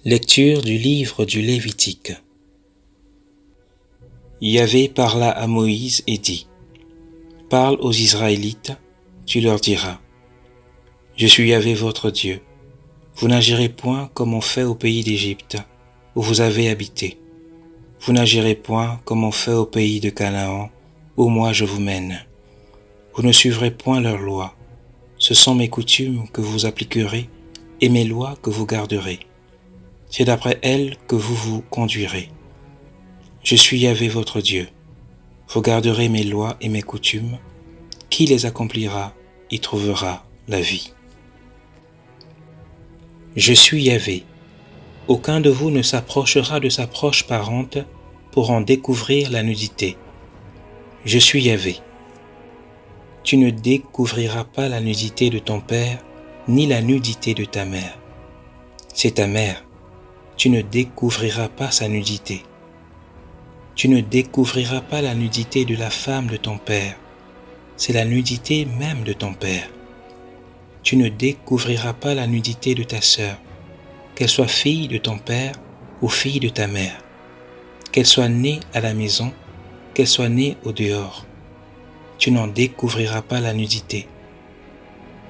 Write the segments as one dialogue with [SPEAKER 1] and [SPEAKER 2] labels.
[SPEAKER 1] Lecture du livre du Lévitique. Yahvé parla à Moïse et dit: Parle aux Israélites, tu leur diras: Je suis Yahvé votre Dieu. Vous n'agirez point comme on fait au pays d'Égypte, où vous avez habité. Vous n'agirez point comme on fait au pays de Canaan, où moi je vous mène. Vous ne suivrez point leurs lois. Ce sont mes coutumes que vous appliquerez et mes lois que vous garderez. C'est d'après elles que vous vous conduirez. Je suis Yahvé votre Dieu. Vous garderez mes lois et mes coutumes. Qui les accomplira y trouvera la vie. Je suis Yahvé. Aucun de vous ne s'approchera de sa proche parente pour en découvrir la nudité. Je suis Yahvé. Tu ne découvriras pas la nudité de ton père, ni la nudité de ta mère. C'est ta mère. Tu ne découvriras pas sa nudité. Tu ne découvriras pas la nudité de la femme de ton père. C'est la nudité même de ton père. Tu ne découvriras pas la nudité de ta sœur, qu'elle soit fille de ton père ou fille de ta mère, qu'elle soit née à la maison, qu'elle soit née au dehors. Tu n'en découvriras pas la nudité.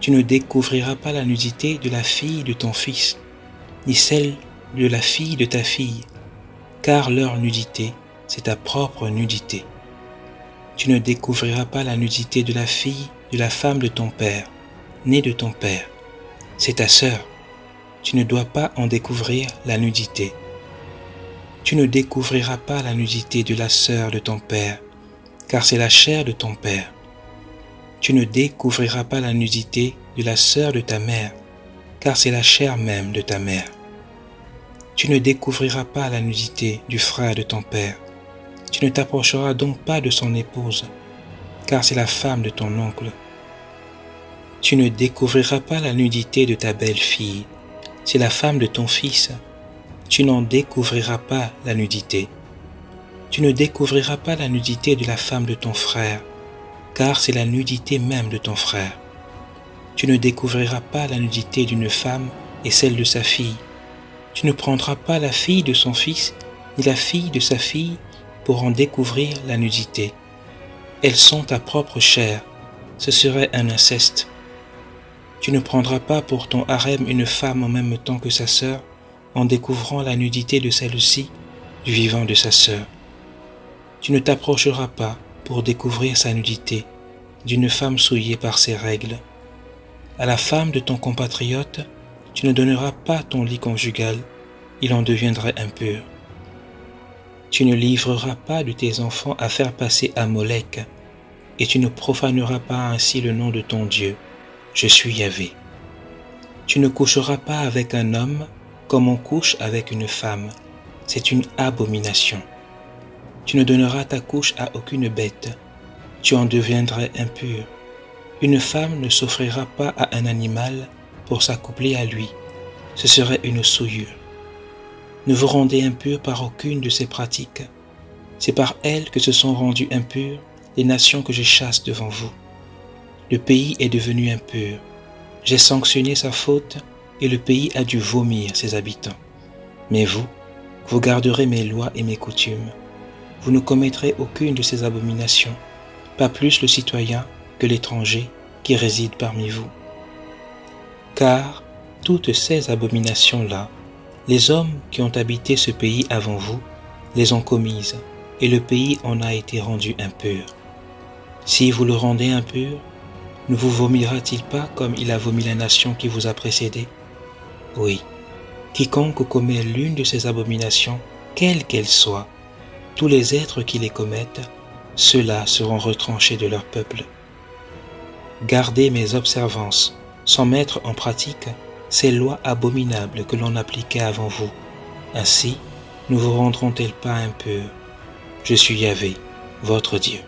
[SPEAKER 1] Tu ne découvriras pas la nudité de la fille de ton fils, ni celle de la fille de ta fille, car leur nudité, c'est ta propre nudité. Tu ne découvriras pas la nudité de la fille de la femme de ton père, née de ton père. C'est ta sœur. Tu ne dois pas en découvrir la nudité. Tu ne découvriras pas la nudité de la sœur de ton père, car c'est la chair de ton père. Tu ne découvriras pas la nudité de la sœur de ta mère, car c'est la chair même de ta mère. Tu ne découvriras pas la nudité du frère de ton père. Tu ne t'approcheras donc pas de son épouse, car c'est la femme de ton oncle. Tu ne découvriras pas la nudité de ta belle-fille, c'est la femme de ton fils. Tu n'en découvriras pas la nudité. Tu ne découvriras pas la nudité de la femme de ton frère, car c'est la nudité même de ton frère. Tu ne découvriras pas la nudité d'une femme et celle de sa fille. Tu ne prendras pas la fille de son fils, ni la fille de sa fille, pour en découvrir la nudité. Elles sont ta propre chair, ce serait un inceste. Tu ne prendras pas pour ton harem une femme en même temps que sa sœur, en découvrant la nudité de celle-ci, du vivant de sa sœur. Tu ne t'approcheras pas pour découvrir sa nudité, d'une femme souillée par ses règles. À la femme de ton compatriote, tu ne donneras pas ton lit conjugal, il en deviendrait impur. Tu ne livreras pas de tes enfants à faire passer à Molek, et tu ne profaneras pas ainsi le nom de ton Dieu. Je suis Yahvé. Tu ne coucheras pas avec un homme comme on couche avec une femme. C'est une abomination. Tu ne donneras ta couche à aucune bête. Tu en deviendrais impur. Une femme ne s'offrira pas à un animal pour s'accoupler à lui. Ce serait une souillure. Ne vous rendez impurs par aucune de ces pratiques. C'est par elles que se sont rendues impures les nations que je chasse devant vous. Le pays est devenu impur. J'ai sanctionné sa faute et le pays a dû vomir ses habitants. Mais vous, vous garderez mes lois et mes coutumes. Vous ne commettrez aucune de ces abominations, pas plus le citoyen que l'étranger qui réside parmi vous. Car toutes ces abominations-là, les hommes qui ont habité ce pays avant vous les ont commises, et le pays en a été rendu impur. Si vous le rendez impur, ne vous vomira-t-il pas comme il a vomi la nation qui vous a précédé? Oui, quiconque commet l'une de ces abominations, quelle qu'elle soit, tous les êtres qui les commettent, ceux-là seront retranchés de leur peuple. Gardez mes observances, sans mettre en pratique ces lois abominables que l'on appliquait avant vous. Ainsi, ne vous rendront-elles pas impurs? Je suis Yahvé, votre Dieu.